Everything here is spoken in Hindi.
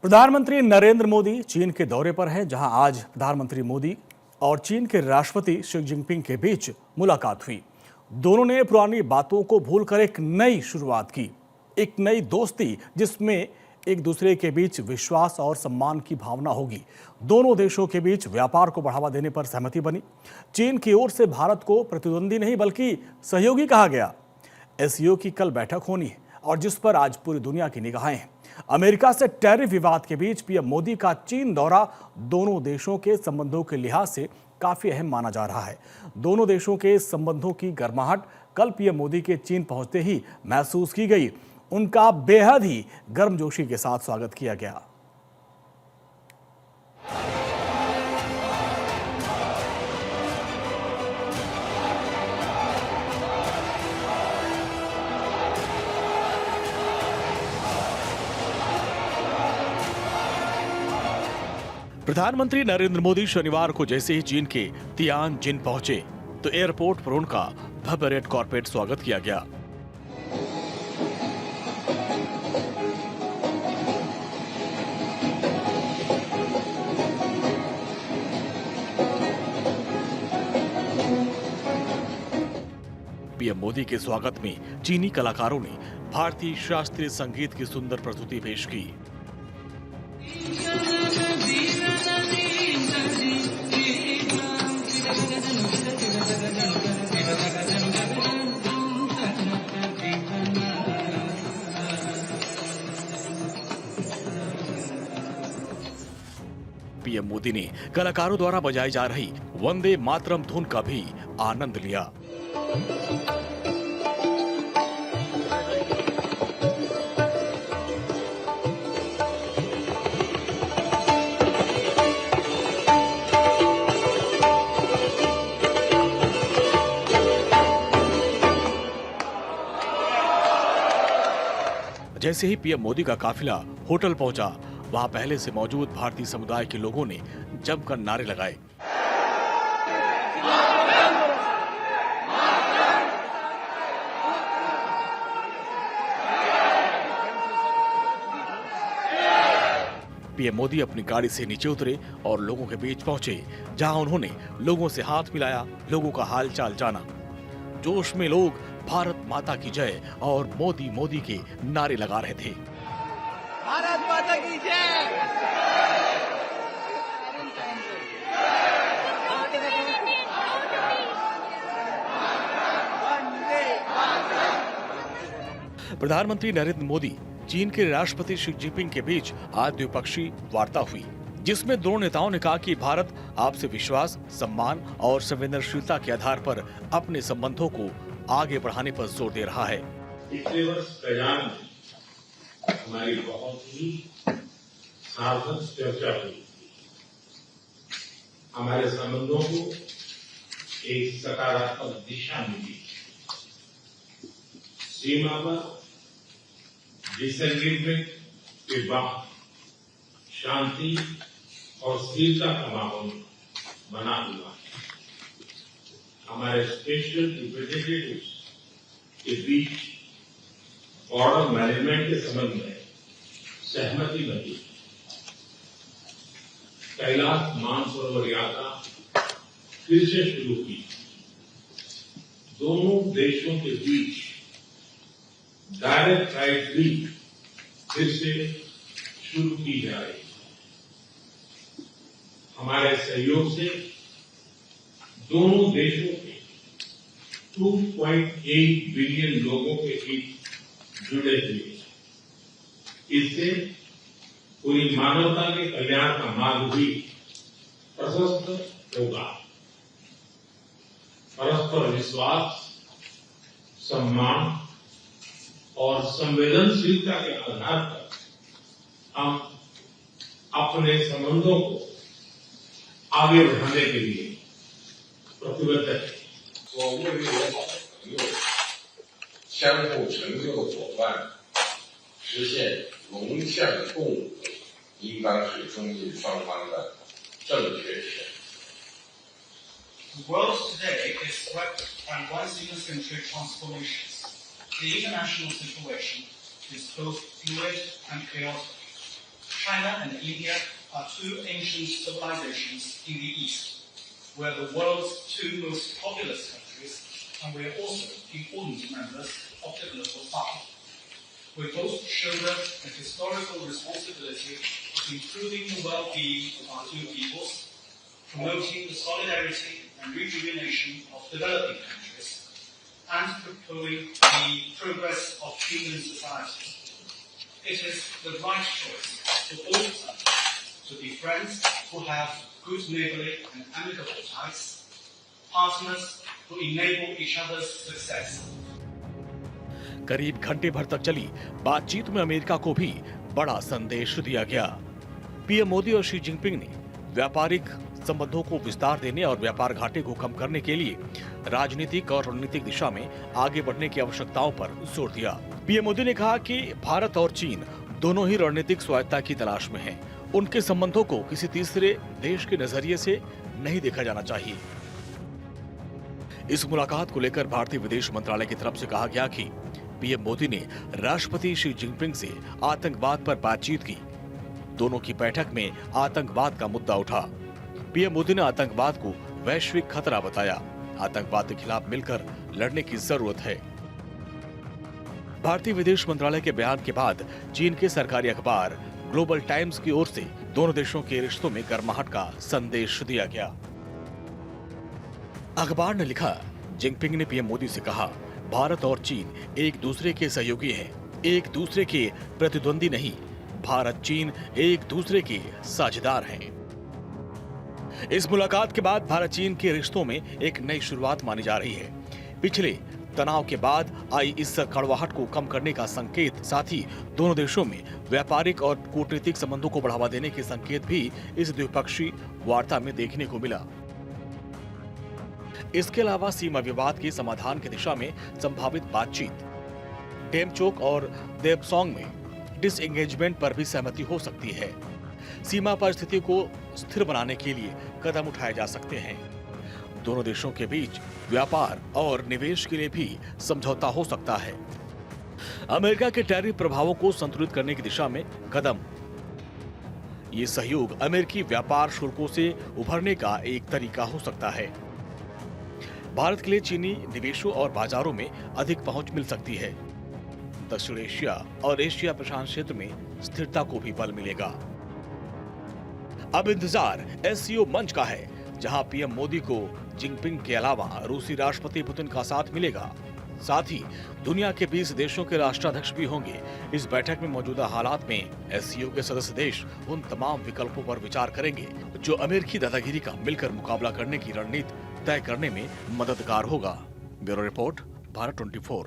प्रधानमंत्री नरेंद्र मोदी चीन के दौरे पर हैं, जहां आज प्रधानमंत्री मोदी और चीन के राष्ट्रपति शी जिनपिंग के बीच मुलाकात हुई। दोनों ने पुरानी बातों को भूलकर एक नई शुरुआत की, एक नई दोस्ती जिसमें एक दूसरे के बीच विश्वास और सम्मान की भावना होगी। दोनों देशों के बीच व्यापार को बढ़ावा देने पर सहमति बनी। चीन की ओर से भारत को प्रतिद्वंदी नहीं बल्कि सहयोगी कहा गया। एससीओ की कल बैठक होनी है और जिस पर आज पूरी दुनिया की निगाहें हैं। अमेरिका से टैरिफ विवाद के बीच पीएम मोदी का चीन दौरा दोनों देशों के संबंधों के लिहाज से काफी अहम माना जा रहा है। दोनों देशों के संबंधों की गर्माहट कल पीएम मोदी के चीन पहुंचते ही महसूस की गई। उनका बेहद ही गर्मजोशी के साथ स्वागत किया गया। प्रधानमंत्री नरेंद्र मोदी शनिवार को जैसे ही चीन के तियानजिन पहुंचे तो एयरपोर्ट पर उनका भव्य रेड कॉर्पेट स्वागत किया गया। पीएम मोदी के स्वागत में चीनी कलाकारों ने भारतीय शास्त्रीय संगीत की सुंदर प्रस्तुति पेश की। पीएम मोदी ने कलाकारों द्वारा बजाई जा रही वंदे मातरम धुन का भी आनंद लिया। जैसे ही पीएम मोदी का काफिला होटल पहुंचा, वहां पहले से मौजूद भारतीय समुदाय के लोगों ने जमकर नारे लगाए। पीएम मोदी अपनी गाड़ी से नीचे उतरे और लोगों के बीच पहुंचे, जहां उन्होंने लोगों से हाथ मिलाया, लोगों का हाल चाल जाना। जोश में लोग भारत माता की जय और मोदी मोदी के नारे लगा रहे थे। भारत माता की जय। प्रधानमंत्री नरेंद्र मोदी चीन के राष्ट्रपति शी जिनपिंग के बीच आज द्विपक्षीय वार्ता हुई, जिसमें दोनों नेताओं ने कहा कि भारत आपसे विश्वास, सम्मान और संवेदनशीलता के आधार पर अपने संबंधों को आगे बढ़ाने पर जोर दे रहा है। पिछले वर्ष कयान में हमारी बहुत ही सार्थक चर्चा हुई। हमारे संबंधों को एक सकारात्मक दिशा मिली। सीमा पर डिसएग्रीमेंट के बाद शांति और स्थिरता का माहौल बना हुआ है। हमारे स्पेशल रिप्रेजेंटेटिव्स के बीच बॉर्डर मैनेजमेंट के संबंध में सहमति बनी। कैलाश मानसरोवर यात्रा फिर से शुरू की। दोनों देशों के बीच डायरेक्ट फ्लाइट भी फिर से शुरू की जा रही है। हमारे सहयोग से दोनों देशों के 2.8 बिलियन लोगों के बीच जुड़े हुए हैं। इससे पूरी मानवता के कल्याण का मार्ग भी प्रशस्त होगा। परस्पर विश्वास, सम्मान और संवेदनशीलता के आधार पर हम अपने संबंधों को आगे बढ़ाने के लिए प्रतिबद्ध है। 做越来越好的朋友，相互成就的伙伴，实现龙象共舞，应当是中印双方的正确选择。 The world today is swept by once-in-a-century transformations. The international situation is both fluid and chaotic. China and India are two ancient civilizations in the East. We're the world's two most populous countries, and we are also important members of the global South. We both shoulder a historical responsibility of improving the well-being of our two peoples, promoting the solidarity and rejuvenation of developing countries, and propelling the progress of human society. It is the right choice for both sides to be friends who have good neighborly and amicable ties, partners who enable each other's success. करीब घंटे भर तक चली बातचीत में अमेरिका को भी बड़ा संदेश दिया गया। पीएम मोदी और शी जिनपिंग ने व्यापारिक संबंधों को विस्तार देने और व्यापार घाटे को कम करने के लिए राजनीतिक और रणनीतिक दिशा में आगे बढ़ने की आवश्यकताओं पर जोर दिया। पीएम मोदी ने कहा कि भारत और चीन दोनों ही रणनीतिक स्वायत्तता की तलाश में हैं। उनके संबंधों को किसी तीसरे देश के नजरिए से नहीं देखा जाना चाहिए। इस मुलाकात को लेकर भारतीय विदेश मंत्रालय की तरफ से कहा गया कि पीएम मोदी ने राष्ट्रपति शी जिनपिंग से आतंकवाद पर बातचीत की। दोनों की बैठक में आतंकवाद का मुद्दा उठा। पीएम मोदी ने आतंकवाद को वैश्विक खतरा बताया। आतंकवाद के खिलाफ मिलकर लड़ने की जरूरत है। भारतीय विदेश मंत्रालय के बयान के बाद चीन के सरकारी अखबार ग्लोबल टाइम्स की ओर से दोनों देशों के रिश्तों में गर्माहट का संदेश दिया गया। अखबार ने लिखा, जिनपिंग ने पीएम मोदी से कहा, भारत और चीन एक दूसरे के सहयोगी हैं, एक दूसरे के प्रतिद्वंदी नहीं। भारत चीन एक दूसरे के साझेदार हैं। इस मुलाकात के बाद भारत चीन के रिश्तों में एक नई शुरुआत मानी जा रही है। पिछले तनाव के बाद आई इस कड़वाहट को कम करने का संकेत, साथ ही दोनों देशों में व्यापारिक और कूटनीतिक संबंधों को बढ़ावा देने के संकेत भी इस द्विपक्षीय वार्ता में देखने को मिला। इसके अलावा सीमा विवाद के समाधान की दिशा में संभावित बातचीत, डेमचोक और देपसोंग में डिसएंगेजमेंट पर भी सहमति हो सकती है। सीमा पर स्थिति को स्थिर बनाने के लिए कदम उठाए जा सकते हैं। दोनों देशों के बीच व्यापार और निवेश के लिए भी समझौता हो सकता है। अमेरिका के टैरिफ प्रभावों को संतुलित करने की दिशा में कदम। ये सहयोग अमेरिकी व्यापार शुल्कों से उभरने का एक तरीका हो सकता है। भारत के लिए चीनी निवेशों और बाजारों में अधिक पहुंच मिल सकती है। दक्षिण एशिया और एशिया प्रशांत क्षेत्र में स्थिरता को भी बल मिलेगा। अब इंतजार एससीओ मंच का है, जहां पीएम मोदी को जिनपिंग के अलावा रूसी राष्ट्रपति पुतिन का साथ मिलेगा। साथ ही दुनिया के 20 देशों के राष्ट्राध्यक्ष भी होंगे। इस बैठक में मौजूदा हालात में एससीओ के सदस्य देश उन तमाम विकल्पों पर विचार करेंगे जो अमेरिकी दादागिरी का मिलकर मुकाबला करने की रणनीति तय करने में मददगार होगा। Bureau report, Bharat 24।